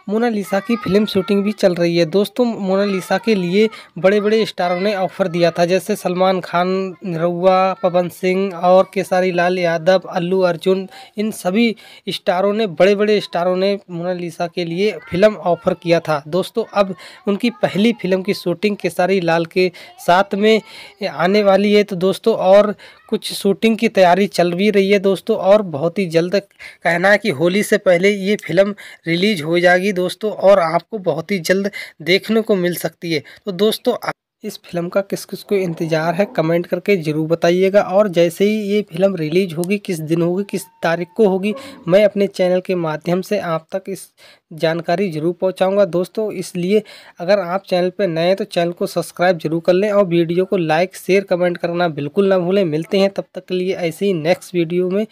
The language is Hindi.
मोनालिसा की फिल्म शूटिंग भी चल रही है दोस्तों। मोनालिसा के लिए बड़े बड़े स्टारों ने ऑफर दिया था, जैसे सलमान खान, निरहुआ, पवन सिंह और केसारी लाल यादव, अल्लू अर्जुन। इन सभी स्टारों ने, बड़े बड़े स्टारों ने मोनालिसा के लिए फिल्म ऑफर किया था दोस्तों। अब उनकी पहली फिल्म की शूटिंग केसारी लाल के साथ में आने वाली है तो दोस्तों, और कुछ शूटिंग की तैयारी चल भी रही है दोस्तों, और बहुत ही जल्द कहना है कि होली से पहले ये फिल्म रिलीज हो जाएगी दोस्तों, और आपको बहुत ही जल्द देखने को मिल सकती है। तो दोस्तों, इस फिल्म का किस किस को इंतज़ार है कमेंट करके ज़रूर बताइएगा। और जैसे ही ये फिल्म रिलीज होगी, किस दिन होगी, किस तारीख को होगी, मैं अपने चैनल के माध्यम से आप तक इस जानकारी जरूर पहुंचाऊंगा दोस्तों। इसलिए अगर आप चैनल पर नए हैं तो चैनल को सब्सक्राइब जरूर कर लें और वीडियो को लाइक शेयर कमेंट करना बिल्कुल ना भूलें। मिलते हैं तब तक के लिए ऐसे ही नेक्स्ट वीडियो में।